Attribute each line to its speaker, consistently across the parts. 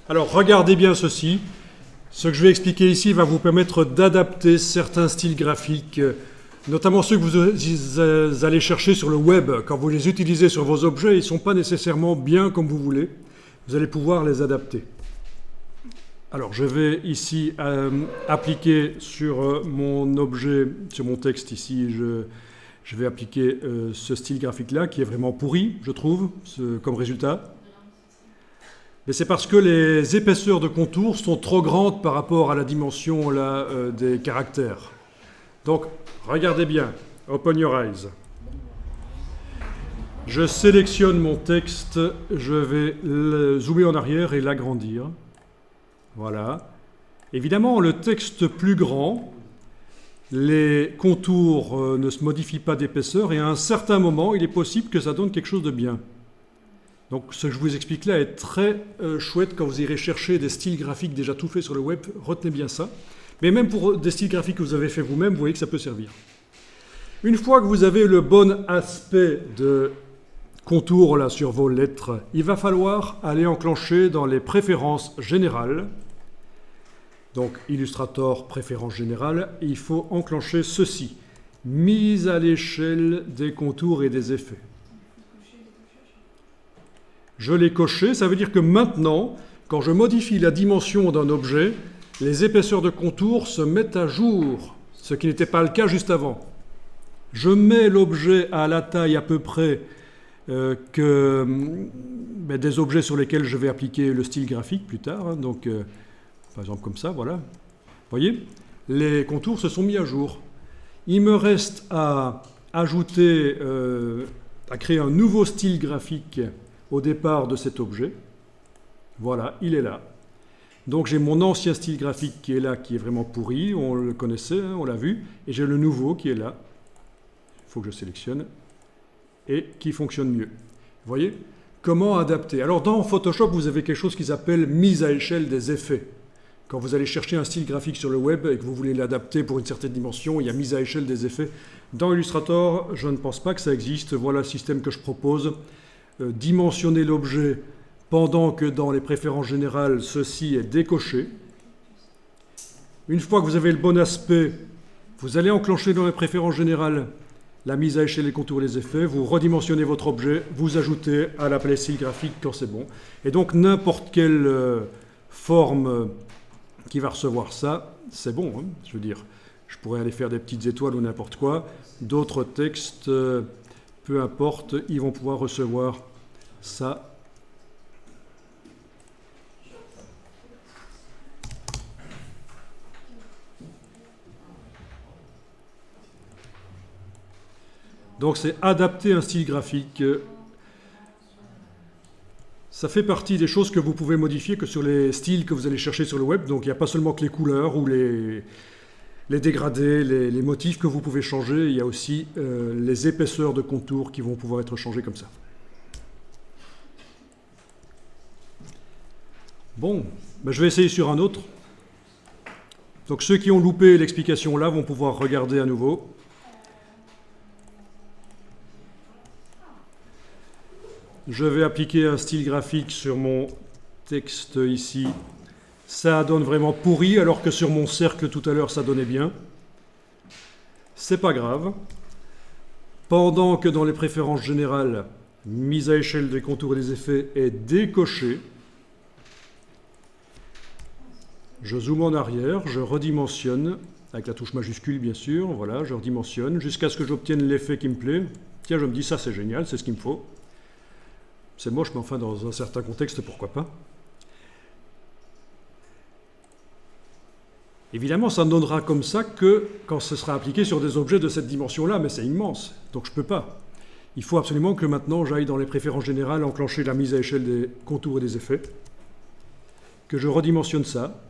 Speaker 1: Alors, regardez bien ceci. Ce que je vais expliquer ici va vous permettre d'adapter certains styles graphiques, notamment ceux que vous allez chercher sur le web. Quand vous les utilisez sur vos objets, ils ne sont pas nécessairement bien comme vous voulez. Vous allez pouvoir les adapter. Alors, je vais ici appliquer sur mon objet, sur mon texte ici, je vais appliquer ce style graphique-là, qui est vraiment pourri, je trouve, comme résultat. Mais c'est parce que les épaisseurs de contours sont trop grandes par rapport à la dimension là, des caractères. Donc, regardez bien. Open your eyes. Je sélectionne mon texte, je vais le zoomer en arrière et l'agrandir. Voilà. Évidemment, le texte plus grand, les contours ne se modifient pas d'épaisseur et à un certain moment, il est possible que ça donne quelque chose de bien. Donc ce que je vous explique là est très chouette quand vous irez chercher des styles graphiques déjà tout faits sur le web, retenez bien ça. Mais même pour des styles graphiques que vous avez fait vous-même, vous voyez que ça peut servir. Une fois que vous avez le bon aspect de contour là sur vos lettres, il va falloir aller enclencher dans les préférences générales. Donc Illustrator, préférences générales, il faut enclencher ceci. Mise à l'échelle des contours et des effets. Je l'ai coché, ça veut dire que maintenant, quand je modifie la dimension d'un objet, les épaisseurs de contour se mettent à jour, ce qui n'était pas le cas juste avant. Je mets l'objet à la taille à peu près des objets sur lesquels je vais appliquer le style graphique plus tard. Hein, donc, par exemple comme ça, voilà. Vous voyez, les contours se sont mis à jour. Il me reste à ajouter, à créer un nouveau style graphique au départ de cet objet. Voilà, il est là. Donc j'ai mon ancien style graphique qui est là, qui est vraiment pourri, on le connaissait, hein, on l'a vu, et j'ai le nouveau qui est là. Il faut que je sélectionne, et qui fonctionne mieux. Vous voyez? Comment adapter? Alors dans Photoshop, vous avez quelque chose qui s'appelle mise à échelle des effets. Quand vous allez chercher un style graphique sur le web et que vous voulez l'adapter pour une certaine dimension, il y a mise à échelle des effets. Dans Illustrator, je ne pense pas que ça existe. Voilà le système que je propose. Dimensionner l'objet pendant que dans les préférences générales, ceci est décoché. Une fois que vous avez le bon aspect, vous allez enclencher dans les préférences générales la mise à échelle des contours et des effets, vous redimensionnez votre objet, vous ajoutez à la palette style graphique quand c'est bon. Et donc n'importe quelle forme qui va recevoir ça, c'est bon. Hein, je veux dire, je pourrais aller faire des petites étoiles ou n'importe quoi. D'autres textes, peu importe, ils vont pouvoir recevoir ça. Donc c'est adapter un style graphique. Ça fait partie des choses que vous pouvez modifier que sur les styles que vous allez chercher sur le web. Donc il n'y a pas seulement que les couleurs ou les dégradés, les motifs que vous pouvez changer. Il y a aussi les épaisseurs de contours qui vont pouvoir être changées comme ça. Bon, ben je vais essayer sur un autre. Donc ceux qui ont loupé l'explication là vont pouvoir regarder à nouveau. Je vais appliquer un style graphique sur mon texte ici. Ça donne vraiment pourri, alors que sur mon cercle tout à l'heure, ça donnait bien. C'est pas grave. Pendant que dans les préférences générales, mise à échelle des contours et des effets est décochée, je zoome en arrière, je redimensionne, avec la touche majuscule bien sûr, voilà, je redimensionne, jusqu'à ce que j'obtienne l'effet qui me plaît. Tiens, je me dis, ça c'est génial, c'est ce qu'il me faut. C'est moche, mais enfin, dans un certain contexte, pourquoi pas. Évidemment, ça ne donnera comme ça que quand ce sera appliqué sur des objets de cette dimension-là, mais c'est immense, donc je ne peux pas. Il faut absolument que maintenant j'aille dans les préférences générales enclencher la mise à échelle des contours et des effets, que je redimensionne ça.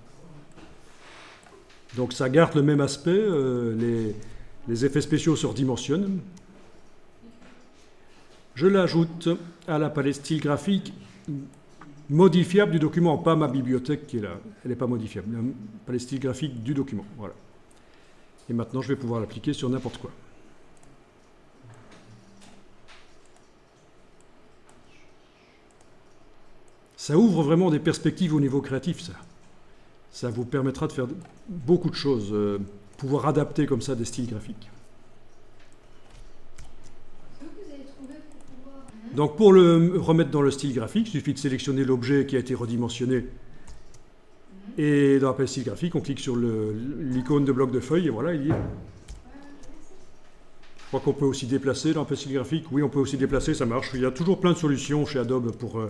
Speaker 1: Donc ça garde le même aspect, les effets spéciaux se redimensionnent. Je l'ajoute à la palette style graphique modifiable du document, pas ma bibliothèque qui est là, elle n'est pas modifiable, la palette style graphique du document, voilà. Et maintenant je vais pouvoir l'appliquer sur n'importe quoi. Ça ouvre vraiment des perspectives au niveau créatif, ça. Ça vous permettra de faire beaucoup de choses, pouvoir adapter comme ça des styles graphiques. Donc pour le remettre dans le style graphique, il suffit de sélectionner l'objet qui a été redimensionné. Et dans l'appel style graphique, on clique sur l'icône de bloc de feuille et voilà, il y est. Je crois qu'on peut aussi déplacer dans l'appel style graphique. Oui, on peut aussi déplacer, ça marche. Il y a toujours plein de solutions chez Adobe pour...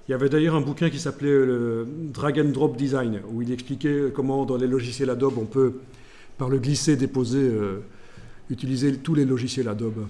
Speaker 1: Il y avait d'ailleurs un bouquin qui s'appelait le Drag and Drop Design, où il expliquait comment dans les logiciels Adobe, on peut, par le glisser-déposer, utiliser tous les logiciels Adobe.